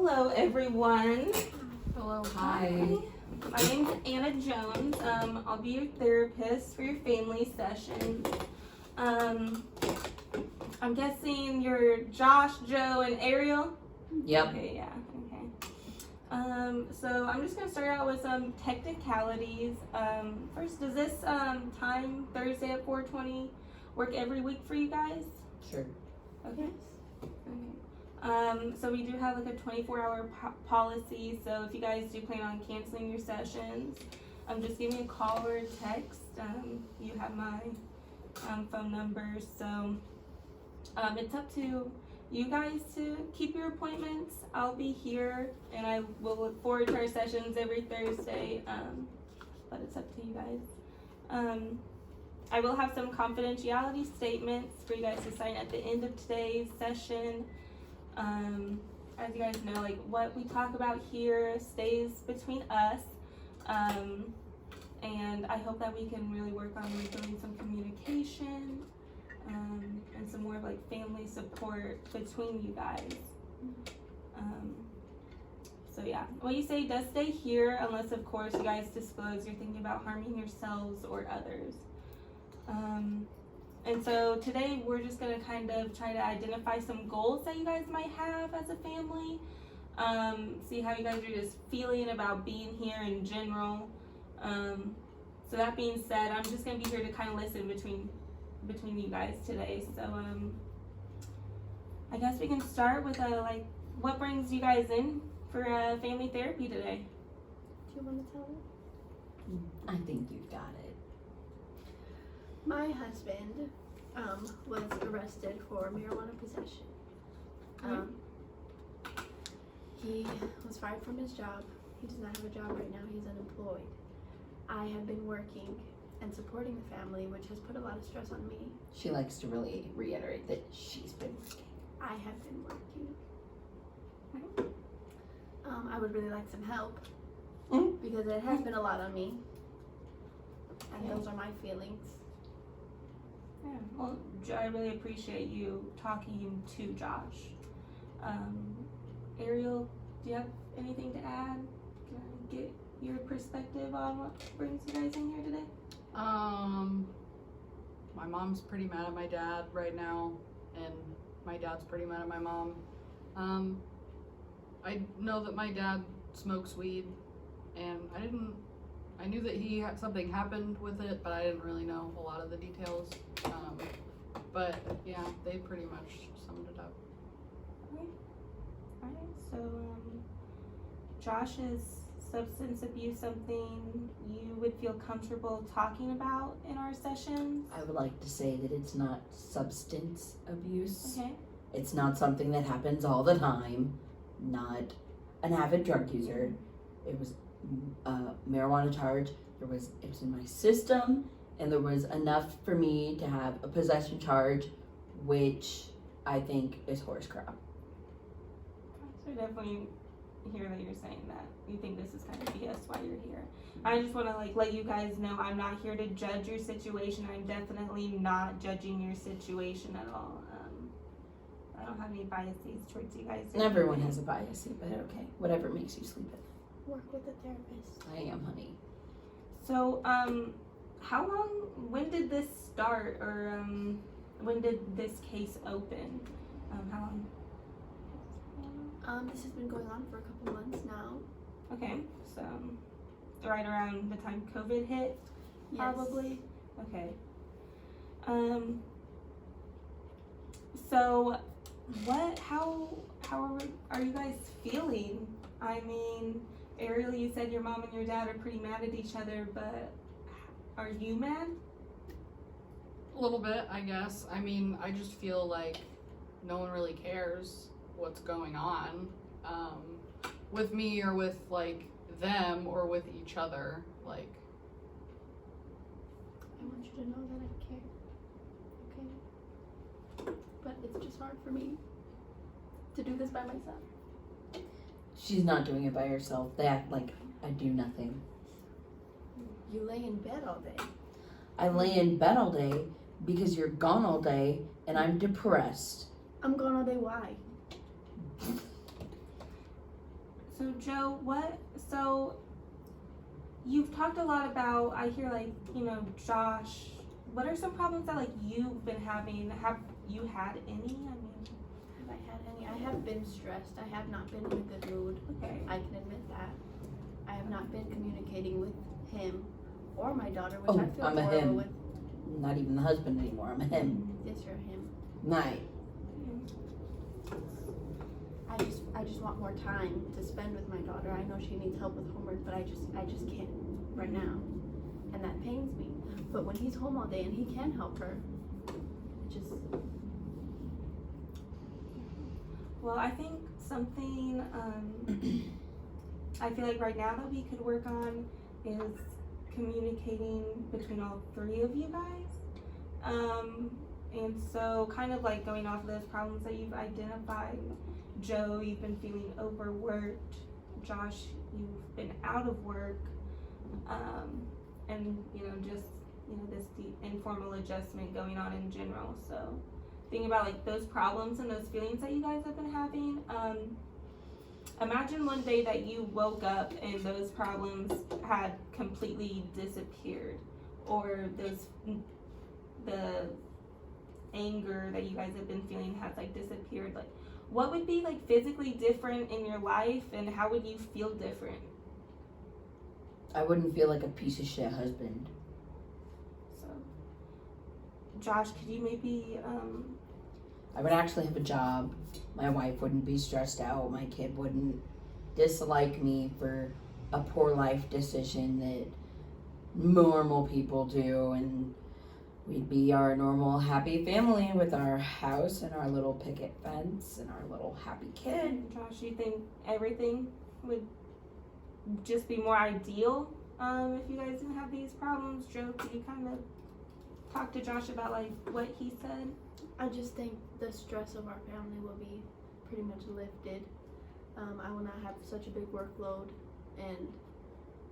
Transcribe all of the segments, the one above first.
Hello, everyone. Hello. Hi. My name's Anna Jones. I'll be your therapist for your family session. I'm guessing you're Josh, Joe, and Ariel? Yep. Okay, yeah, okay. So I'm just gonna start out with some technicalities. First, does this time, Thursday at 4:20, work every week for you guys? Sure. Okay. So we do have like a 24-hour policy, so if you guys do plan on canceling your sessions, just give me a call or a text. You have my phone number, so it's up to you guys to keep your appointments. I'll be here, and I will look forward to our sessions every Thursday, but it's up to you guys. I will have some confidentiality statements for you guys to sign at the end of today's session. As you guys know, like what we talk about here stays between us, and I hope that we can really work on building some communication, and some more of like family support between you guys. So yeah, what you say does stay here, unless of course you guys disclose you're thinking about harming yourselves or others. And so today we're just gonna kind of try to identify some goals that you guys might have as a family. See how you guys are just feeling about being here in general. So that being said, I'm just gonna be here to kind of listen between you guys today. So I guess we can start with like what brings you guys in for family therapy today? Do you want to tell me? I think you've got it. My husband was arrested for marijuana possession. He was fired from his job. He does not have a job right now. He's unemployed. I have been working and supporting the family, which has put a lot of stress on me. She likes to really reiterate that she's been working. I have been working. I would really like some help because it has been a lot on me, and those are my feelings. Yeah, well, I really appreciate you talking to Josh. Ariel, do you have anything to add? Can I get your perspective on what brings you guys in here today? My mom's pretty mad at my dad right now, and my dad's pretty mad at my mom. I know that my dad smokes weed, and I knew that he had something happened with it, but I didn't really know a lot of the details. But yeah, they pretty much summed it up. Okay. Alright, so Josh, is substance abuse something you would feel comfortable talking about in our sessions? I would like to say that it's not substance abuse. Okay. It's not something that happens all the time. Not an avid drug user. It was a marijuana charge. It was in my system, and there was enough for me to have a possession charge, which I think is horse crap. So definitely hear that you're saying that you think this is kind of BS why you're here. I just want to like let you guys know I'm not here to judge your situation. I'm definitely not judging your situation at all. I don't have any biases towards you guys. Everyone has a bias, but okay, whatever makes you sleep at. Work with a therapist. I am, honey. So, when did this start, or when did this case open? How long? This has been going on for a couple months now. Okay, so right around the time COVID hit, probably. Yes. Okay. So, how are you guys feeling? I mean, Ariel, you said your mom and your dad are pretty mad at each other, but are you mad? A little bit, I guess. I mean, I just feel like no one really cares what's going on with me or with like them or with each other. Like, I want you to know that I care. Okay? But it's just hard for me to do this by myself. She's not doing it by herself. They act like I do nothing. You lay in bed all day. I lay in bed all day because you're gone all day and I'm depressed. I'm gone all day, why? So Joe, so you've talked a lot about, I hear like, Josh, what are some problems that like you've been having? Have you had any? I mean, Have I had any? I have been stressed. I have not been in a good mood. okay. I can admit that. I have not been communicating with him or my daughter, which I feel I'm a horrible him. with. Not even the husband anymore. I'm a him. Yes, you're him. Night. I just want more time to spend with my daughter. I know she needs help with homework, but I just can't right now, and that pains me. But when he's home all day and he can help her, it just Well, I think something I feel like right now that we could work on is communicating between all three of you guys. And so kind of like going off of those problems that you've identified, Joe, you've been feeling overworked. Josh, you've been out of work. And just this deep informal adjustment going on in general. So thinking about like those problems and those feelings that you guys have been having. Imagine one day that you woke up and those problems had completely disappeared, or the anger that you guys have been feeling has like disappeared. Like, what would be like physically different in your life, and how would you feel different? I wouldn't feel like a piece of shit husband. So, Josh, could you maybe I would actually have a job. My wife wouldn't be stressed out. My kid wouldn't dislike me for a poor life decision that normal people do, and we'd be our normal happy family with our house and our little picket fence and our little happy kid. Josh, you think everything would just be more ideal if you guys didn't have these problems? Joe, could you kind of talk to Josh about like what he said? I just think the stress of our family will be pretty much lifted. I will not have such a big workload, and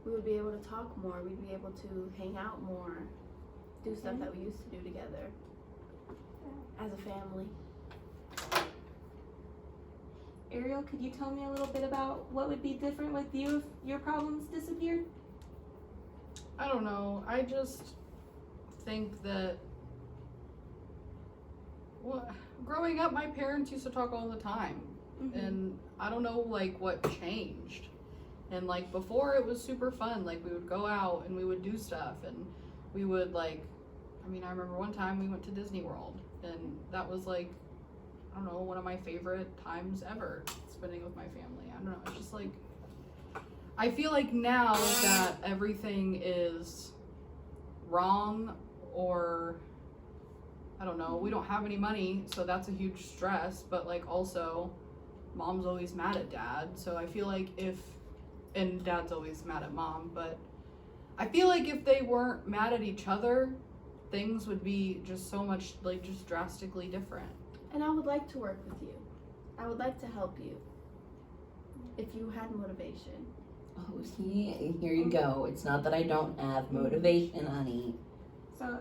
we would be able to talk more. We'd be able to hang out more, do stuff that we used to do together as a family. Ariel, could you tell me a little bit about what would be different with you if your problems disappeared? I don't know. I just think that growing up, my parents used to talk all the time, and I don't know like what changed. And like before, it was super fun. Like we would go out and we would do stuff, and we would like. I remember one time we went to Disney World, and that was like, I don't know, one of my favorite times ever, spending with my family. I don't know. It's just like, I feel like now that everything is wrong, or I don't know, we don't have any money, so that's a huge stress, but like also mom's always mad at dad, so I feel like and dad's always mad at mom, but I feel like if they weren't mad at each other, things would be just so much like just drastically different. And I would like to work with you. I would like to help you if you had motivation. Oh, see, here you go. It's not that I don't have motivation, honey. So,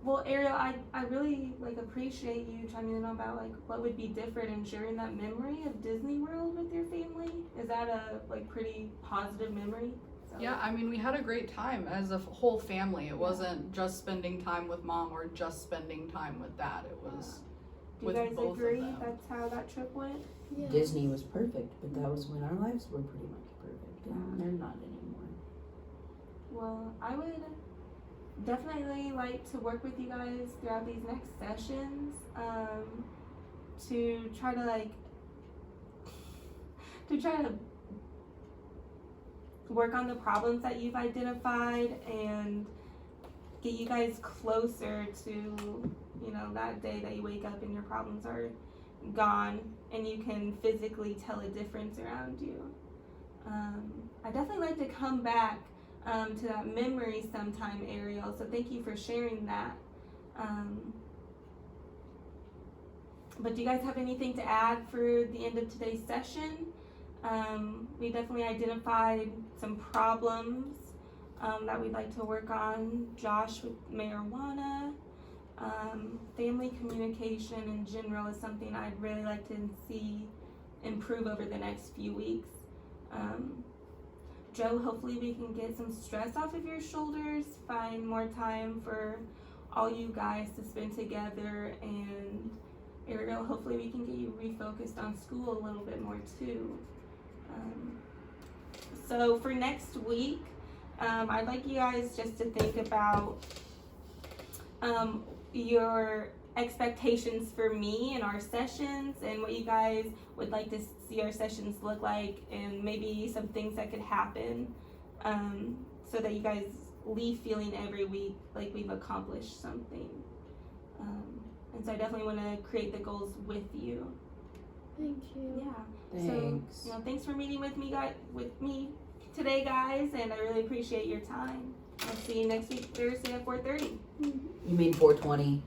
well, Ariel, I really like appreciate you chiming in about like what would be different and sharing that memory of Disney World with your family. Is that a like pretty positive memory? So, Yeah, we had a great time as a whole family. It wasn't just spending time with mom or just spending time with dad. It was do you with guys both agree of them. that's how that trip went? Yeah. Disney was perfect, but that was when our lives were pretty much perfect, and they're not anymore. Well, I would definitely like to work with you guys throughout these next sessions to try to work on the problems that you've identified and get you guys closer to that day that you wake up and your problems are gone and you can physically tell a difference around you. I definitely like to come back to that memory sometime, Ariel, so thank you for sharing that. But do you guys have anything to add for the end of today's session? We definitely identified some problems that we'd like to work on. Josh with marijuana, family communication in general is something I'd really like to see improve over the next few weeks. Joe, hopefully we can get some stress off of your shoulders, find more time for all you guys to spend together, and Ariel, hopefully we can get you refocused on school a little bit more too. So for next week, I'd like you guys just to think about your expectations for me and our sessions, and what you guys would like to see our sessions look like, and maybe some things that could happen, so that you guys leave feeling every week like we've accomplished something. And so I definitely want to create the goals with you. Thank you. Yeah. Thanks. So, thanks for meeting with me today, guys, and I really appreciate your time. I'll see you next week, Thursday at 4:30. You mean 420?